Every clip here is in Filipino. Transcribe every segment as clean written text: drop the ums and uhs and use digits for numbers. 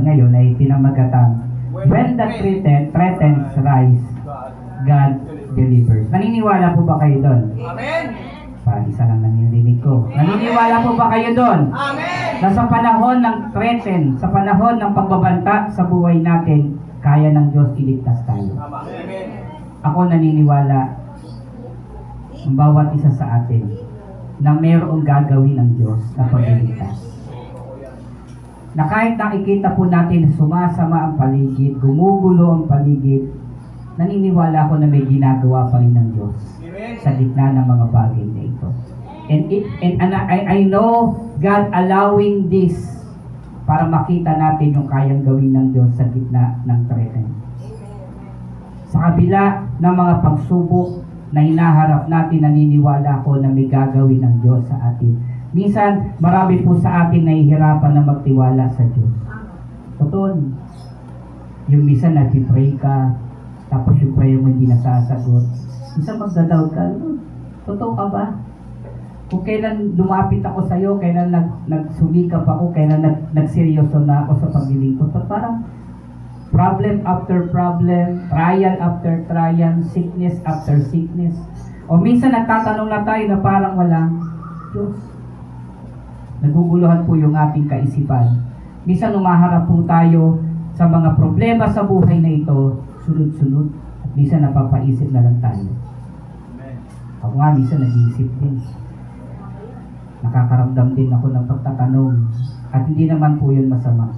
naman ngayon ay pinamagatang when the threatens rise, God delivers. Naniniwala po ba kayo doon? Amen. Isa lang nanininig ko. Naniniwala po ba kayo doon? Amen. Na sa panahon ng threaten, sa panahon ng pagbabanta sa buhay natin, kaya ng Diyos iligtas tayo. Amen. Ako naniniwala ang bawat isa sa atin na mayroong gagawin ng Diyos na pagliligtas. Na kahit nakikita po natin sumasama ang paligid, gumugulo ang paligid, naniniwala ako na may ginagawa pa rin ng Diyos sa gitna ng mga bagay na ito. And I know God allowing this para makita natin yung kayang gawin ng Diyos sa gitna ng threaten. Sa kabila ng mga pagsubok na hinaharap natin, naniniwala ako na may gagawin ng Diyos sa atin. Minsan, marami po sa atin nahihirapan na magtiwala sa Diyos. Totoo. Yung minsan nag-pray ka, tapos yung prayer mo hindi nasasagot. Minsan magdadoubt ka, totoo ka ba? Kung kailan lumapit ako sa iyo, kailan nagsumikap ako, kailan nagseryoso na ako sa paglilingkod. So parang problem after problem, trial after trial, sickness after sickness. O minsan nagtatanong na tayo na parang walang Diyos. Naguguluhan po yung ating kaisipan. Minsan umaharap po tayo sa mga problema sa buhay na ito, sunod-sunod. At minsan napapaisip na lang tayo. Ako nga minsan nag-iisip din. Nakakaramdam din ako ng pagtatanong. At hindi naman po yun masama.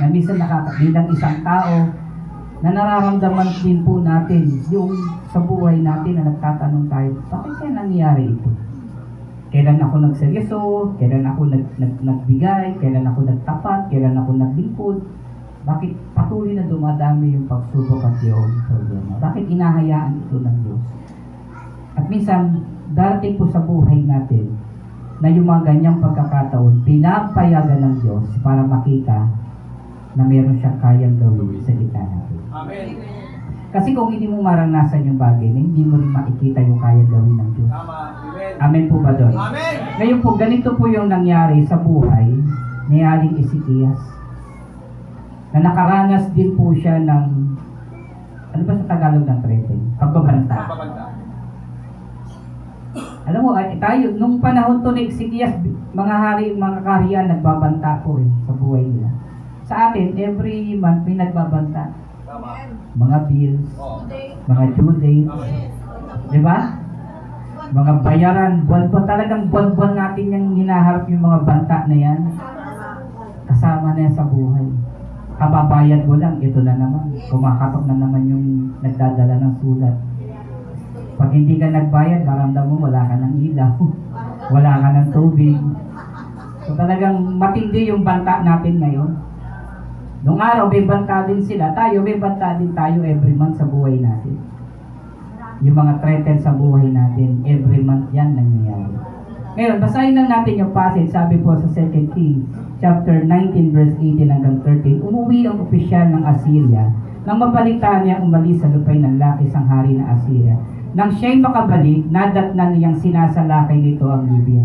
Na minsan bilang isang tao, na nararamdaman din po natin yung sa buhay natin na nagtatanong tayo, bakit kaya nangyari ito? Kailan ako nagseryoso? Kailan ako nagbigay? Kailan ako nagtapat? Kailan ako naglingkod? Bakit patuloy na dumadami yung pagsubok at yung problema? Bakit inahayaan ito ng Diyos? At minsan, darating po sa buhay natin na yung mga ganyang pagkakataon, pinapayagan ng Diyos para makita na meron siyang kayang gawin sa gitna natin. Amen. Kasi kung hindi mo maranasan yung bagay na hindi mo rin makikita yung kayang gawin ng Diyos. Tama. Amen. Amen po ba doon? Amen. Ngayon po, ganito po yung nangyari sa buhay ni Haring Ezekias. Na nakaranas din po siya ng, ano ba sa Tagalog ng threaten? Pagbabanta. Pagbabanta. Alam mo, tayo, nung panahon to ni Ezekias, mga hari, mga kaharian, nagbabanta po sa buhay nila. Sa atin, every month may nagbabanta. Tama. Mga bills, Oh. mga due dates, di ba? Mga bayaran, buwan-buwan, talagang buwan-buwan natin yung hinaharap yung mga banta na yan. Kasama na yan sa buhay. Kababayad mo lang, ito na naman. Kumakatok na naman yung nagdadala ng sulat. Pag hindi ka nagbayad, maramdam mo wala ka ng ilaw, wala ka ng tubig. So talagang matindi yung banta natin ngayon. Nung araw, may banta din sila. Tayo, may banta din tayo every month sa buhay natin. Yung mga threaten sa buhay natin, every month yan nangyayari. Ngayon, basahin lang natin yung passage. Sabi po sa 2 Kings, chapter 19, verse 18 hanggang 13, umuwi ang opisyal ng Assyria nang mabalitaan niya umalis sa lupay ng Lakis ang hari ng Assyria. Nang siya'y makabalik, nadatnan niyang sinasalakay nito ang Libya.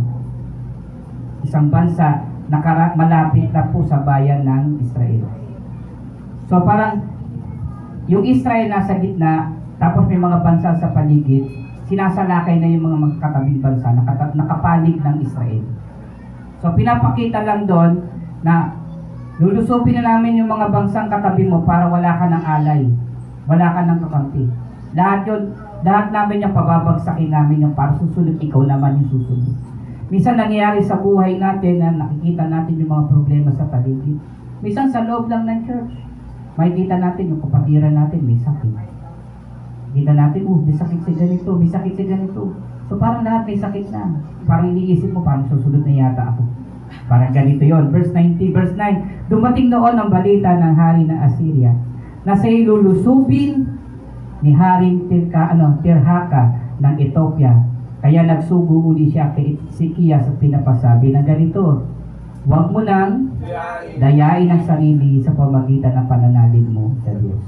Isang bansa na malapit na po sa bayan ng Israel. So parang yung Israel nasa gitna, tapos may mga bansa sa paligid, sinasalakay na yung mga magkatabing bansa, nakapalig ng Israel. So pinapakita lang doon na lulusupin na namin yung mga bansang katabi mo para wala ka ng alay, wala ka ng kakampi. Lahat namin yung pababagsakin namin yung para susunod, ikaw naman yung susunod. Minsan nangyayari sa buhay natin na nakikita natin yung mga problema sa paligid. Minsan sa loob lang ng church, makikita natin yung kapatiran natin may sakit. Kita natin, may sakit si ganito, may sakit si ganito. So parang lahat may sakit na. Parang iniisip mo, parang susunod na yata ako. Parang ganito yon. Verse 90, verse 9. Dumating noon ang balita ng hari ng Assyria na siya'y lulusubin ni Haring Tirhaka ng Ethiopia. Kaya nagsugo uli siya kay Ezekias at pinapasabi na ganito, huwag mo nang dayain ang sarili sa pamagitan ng pananalig mo sa Diyos,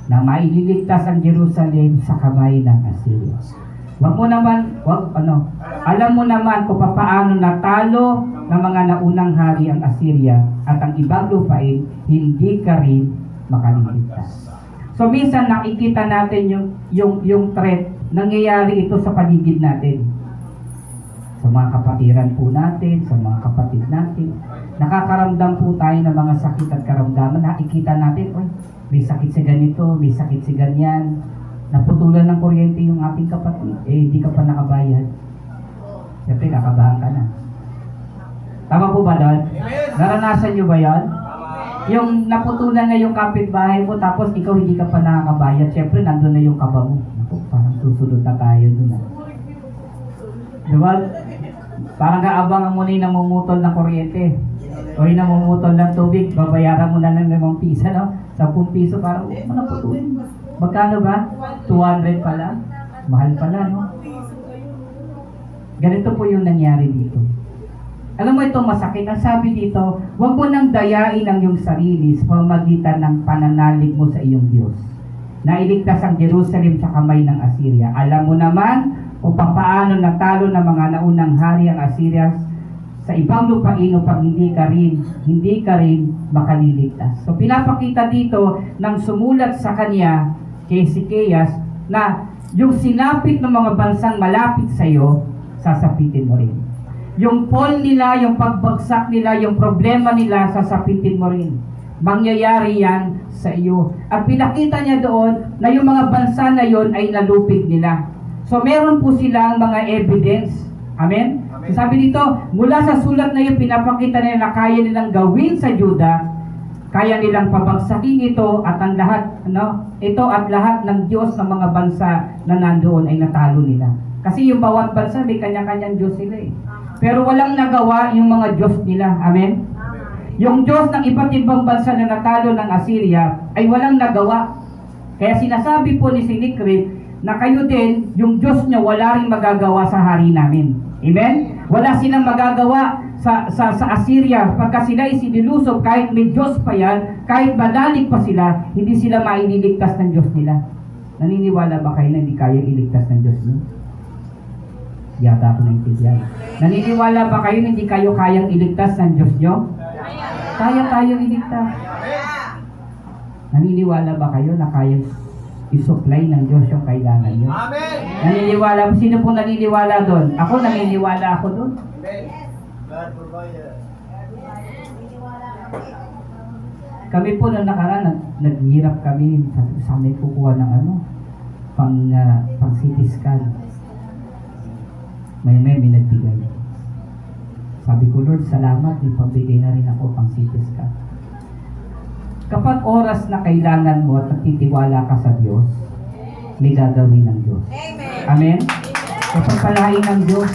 na maililigtas ang Jerusalem sa kamay ng Assyria. Alam mo naman kung paano natalo ng mga naunang hari ang Assyria at ang ibang lupain, hindi ka rin makaliligtas. So minsan nakikita natin yung threat, nangyayari ito sa paligid natin. Sa mga kapatiran po natin, sa mga kapatid natin. Nakakaramdam po tayo ng mga sakit at karamdaman. Nakikita natin, may sakit si ganito, may sakit si ganyan. Naputulan ng kuryente yung ating kapatid. Hindi ka pa nakabayad. Siyempre, kakabahan ka na. Tama po ba doon? Naranasan nyo ba yan? Yung naputulan na yung kapitbahay mo, tapos ikaw hindi ka pa nakakabayad. Siyempre, nandun na yung kaba mo. Naku, parang susunod na tayo doon. Diba? Parang kaabangan mo na yung namumutol ng kuryente. O yung namumutol ng tubig, babayaran mo na ng 5 piso, no? 10 piso, parang, naputulin. Magkano ba? 200 pala? Mahal pala, no? Ganito po yung nangyari dito. Alam mo ito masakit. Ang sabi dito, huwag mo nang dayain ang iyong sarili sa pamamagitan ng pananalig mo sa iyong Diyos. Nailigtas ang Jerusalem sa kamay ng Assyria. Alam mo naman kung paano natalo ng mga naunang hari ang Assyria sa ibang lupain upang hindi ka rin makaliligtas. So pinapakita dito ng sumulat sa kanya kay Hezekias na yung sinapit ng mga bansang malapit sa iyo, sasapitin mo rin. Yung fall nila, yung pagbagsak nila, yung problema nila, sasapitin mo rin. Mangyayari yan sa iyo. At pinakita niya doon na yung mga bansa na yon ay nalupig nila. So meron po silang mga evidence. Amen? So, sabi dito, mula sa sulat na yun, pinapakita nila na kaya nilang gawin sa Juda, kaya nilang pabagsakin ito at ang lahat, ito at lahat ng Diyos ng mga bansa na nandoon ay natalo nila. Kasi yung bawat bansa may kanya-kanyang Diyos sila eh. Pero walang nagawa yung mga Diyos nila. Amen? Yung Diyos ng iba't ibang bansa na natalo ng Assyria ay walang nagawa. Kaya sinasabi po ni Sennacherib na kayo din, yung Diyos niya wala rin magagawa sa hari namin. Amen? Wala silang magagawa sa Assyria. Pagka sila isinilusob, kahit may Diyos pa yan, kahit madalig pa sila, hindi sila maililigtas ng Diyos nila. Naniniwala ba kayo na hindi kaya iligtas ng Diyos niyo? Yata ako naintindihan. Naniniwala ba kayo na hindi kayo kayang iligtas ng Diyos niyo? Kaya tayong iligtas. Naniniwala ba kayo na kayang i-supply ng Diyos yung kailangan niyo? Amen! Naniniwala, sino po naniniwala doon? Ako, naniniwala ako doon. God provider. Kami po nung nakaraan, naghihirap kami sa may kukuha ng pang CT scan. May nagbigay. Sabi ko, Lord, salamat, ipabigay na rin ako pang CT scan. Kapag oras na kailangan mo at nagtitiwala ka sa Diyos, may gagawin ng Diyos. Amen? Kapag palain ng Diyos,